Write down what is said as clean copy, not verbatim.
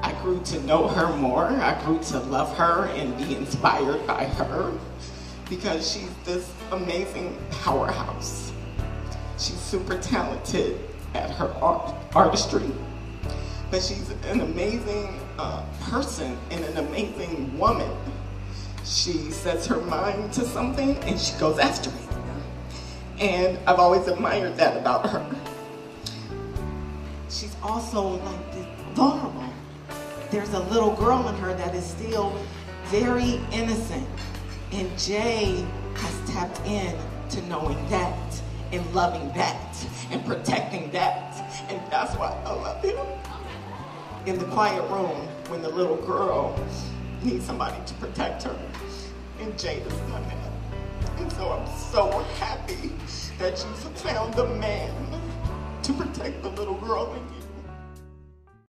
I grew to know her more. I grew to love her and be inspired by her because she's this amazing powerhouse. She's super talented at her artistry, but she's an amazing person and an amazing woman. She sets her mind to something and she goes after it. And I've always admired that about her. She's also like this vulnerable. There's a little girl in her that is still very innocent. And Jay has tapped in to knowing that and loving that and protecting that. And that's why I love him. In the quiet room, when the little girl needs somebody to protect her, and Jay has done that. And so I'm so happy that you found the man to protect the little girl in you.